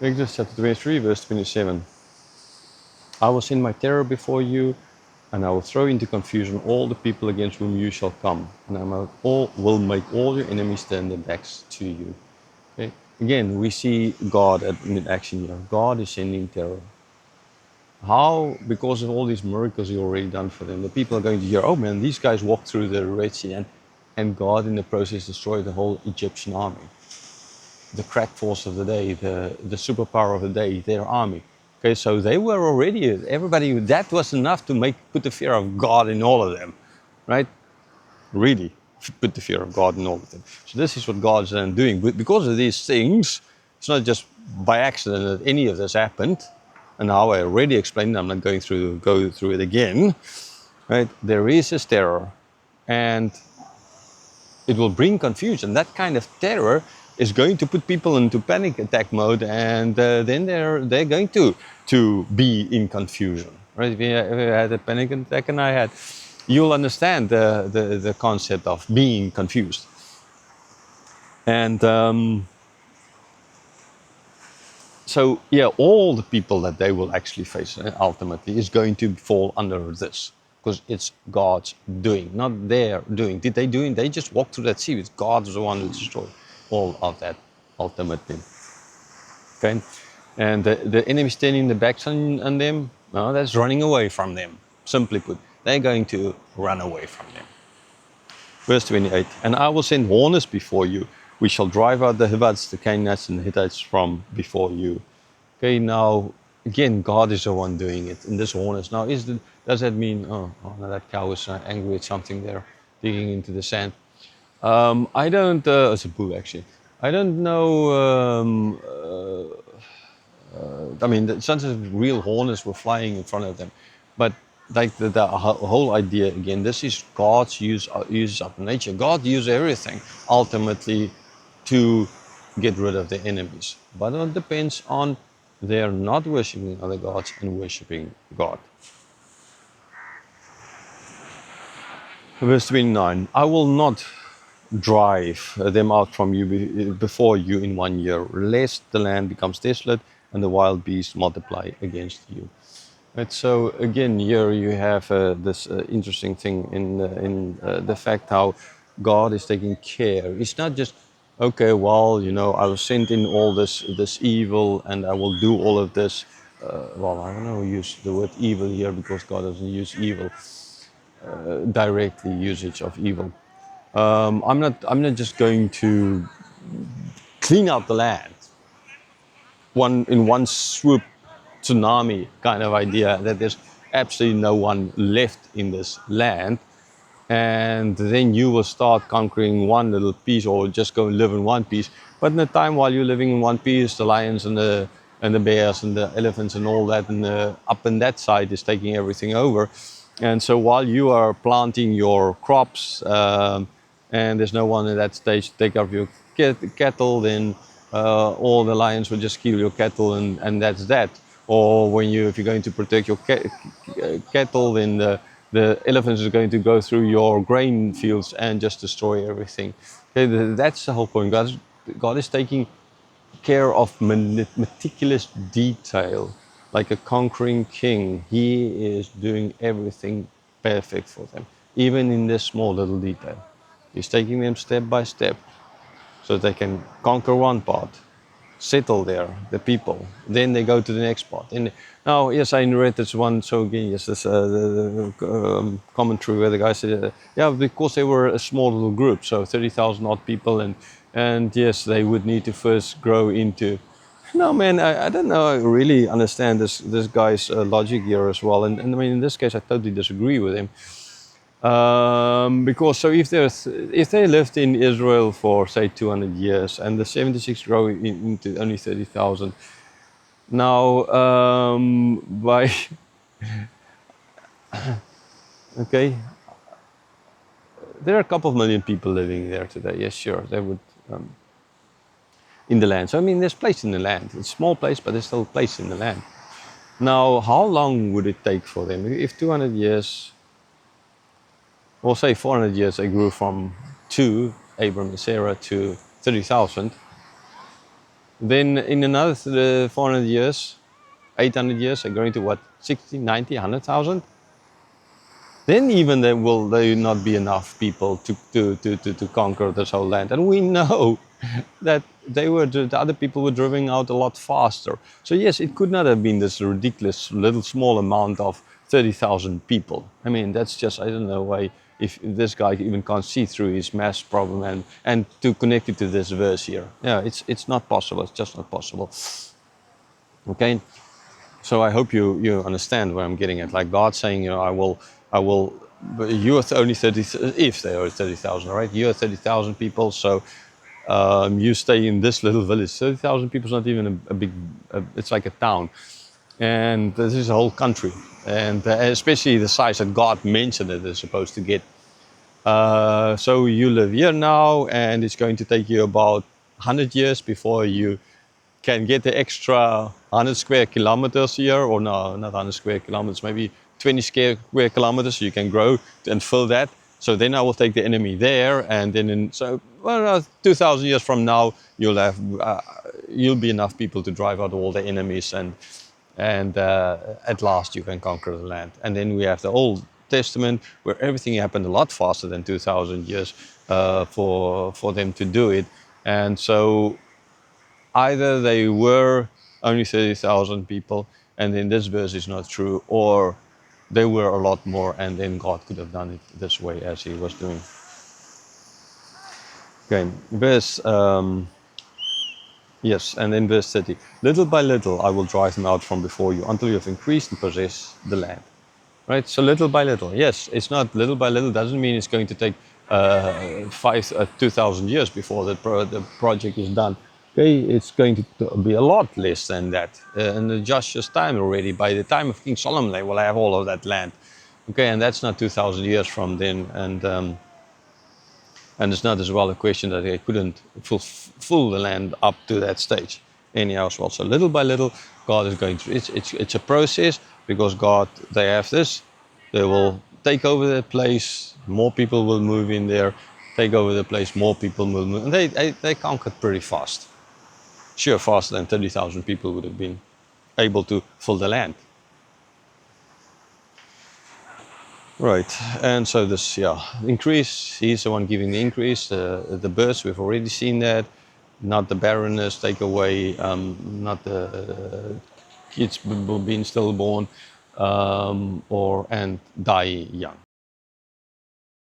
Exodus chapter 23, verse 27. I will send my terror before you, and I will throw into confusion all the people against whom you shall come, and will make all your enemies turn their backs to you. Okay? Again, we see God in action here. God is sending terror. How? Because of all these miracles He already done for them. The people are going to hear, oh man, these guys walked through the Red Sea, and God in the process destroyed the whole Egyptian army. The crack force of the day, the superpower of the day, their army. Okay, so they were already, everybody, that was enough to put the fear of God in all of them, right? Really put the fear of God in all of them. So this is what God's then doing. But because of these things, it's not just by accident that any of this happened. And now I already explained, I'm not going go through it again, right? There is this terror, and it will bring confusion. That kind of terror is going to put people into panic attack mode, and then they're going to be in confusion. Right? If you had a panic attack, and I had, you'll understand the concept of being confused. And so, yeah, all the people that they will actually face ultimately is going to fall under this. Because it's God's doing, not their doing. Did they do it? They just walked through that sea. It's God's the one who destroyed all of that ultimately. Okay? And the enemy standing the backs on them, no, that's running away from them. Simply put, they're going to run away from them. Verse 28, and I will send hornets before you. We shall drive out the Hivites, the Canaanites, and the Hittites from before you. Okay, now, again, God is the one doing it. And this hornets, now, does that mean, oh no, that cow is angry at something there, digging into the sand? I don't, it's a bull actually. I don't know, I mean, the sense of real hornets were flying in front of them. But like the whole idea again, this is God's use of nature. God uses everything ultimately to get rid of the enemies. But it depends on their not worshipping other gods and worshipping God. Verse 29, I will not drive them out from you before you in 1 year, lest the land becomes desolate and the wild beasts multiply against you. Right, so again, here you have this interesting thing in the fact how God is taking care. It's not just, okay, well, you know, I will send in all this evil and I will do all of this. Well, I don't know, use the word evil here because God doesn't use evil directly, usage of evil. I'm not just going to clean out the land in one swoop, tsunami kind of idea that there's absolutely no one left in this land, and then you will start conquering one little piece or just go and live in one piece. But in the time while you're living in one piece, the lions and the bears and the elephants and all that, and up in that side is taking everything over. And so while you are planting your crops, and there's no one at that stage to take care of your cattle, then all the lions will just kill your cattle, and that's that. Or if you're going to protect your cattle, then the elephants are going to go through your grain fields and just destroy everything. Okay, that's the whole point. God is taking care of meticulous detail, like a conquering king. He is doing everything perfect for them, even in this small little detail. He's taking them step by step so they can conquer one part, settle there, the people. Then they go to the next part. And now, yes, I read this one. So again, yes, this commentary where the guy said, yeah, because they were a small little group, so 30,000 odd people, and yes, they would need to first grow into. No, man, I don't know. I really understand this guy's logic here as well. And I mean, in this case, I totally disagree with him. Because so if they lived in Israel for say 200 years and the 76 grow into only 30,000, now by okay, there are a couple of million people living there today. Yes, sure, they would in the land. So I mean, there's place in the land. It's a small place, but there's still place in the land. Now, how long would it take for them if 200 years? Well, say 400 years, they grew from 2, Abram and Sarah, to 30,000. Then in another 400 years, 800 years, are going to what, 60, 90, 100,000? Then even there not be enough people to conquer this whole land. And we know that the other people were driving out a lot faster. So yes, it could not have been this ridiculous little small amount of 30,000 people. I mean, that's just, I don't know why, if this guy even can't see through his math problem and to connect it to this verse here. Yeah, it's not possible. It's just not possible. Okay. So I hope you understand where I'm getting at. Like God saying, I will. But you are only 30. If they are 30,000, right? You are 30,000 people. So you stay in this little village. 30,000 people is not even a big. It's like a town, and this is a whole country, and especially the size that God mentioned it is supposed to get. So you live here now, and it's going to take you about 100 years before you can get the extra 100 square kilometers here, or no, not 100 square kilometers, maybe 20 square kilometers, so you can grow and fill that. So then I will take the enemy there, and then well, 2,000 years from now, you'll be enough people to drive out all the enemies, and at last you can conquer the land. And then we have the Old Testament, where everything happened a lot faster than 2,000 years for them to do it, and so either they were only 30,000 people, and then this verse is not true, or they were a lot more, and then God could have done it this way as He was doing. Okay, yes, and then verse 30. Little by little I will drive them out from before you until you have increased and possess the land. Right, so little by little. Yes, it's not little by little, doesn't mean it's going to take 2,000 years before the project is done. Okay, it's going to be a lot less than that. In Joshua's time already, by the time of King Solomon, they will have all of that land. Okay, and that's not 2,000 years from then. And it's not as well a question that they couldn't full the land up to that stage anyhow as well. So little by little, God is going through. It's a process, because God, they have this. They will take over the place. More people will move in there. Take over the place. More people will move. And they conquered pretty fast. Sure, faster than 30,000 people would have been able to fill the land. Right, and so this, yeah, increase, he's the one giving the increase. The births, we've already seen that. Not the barrenness, take away, not the kids being stillborn, and die young.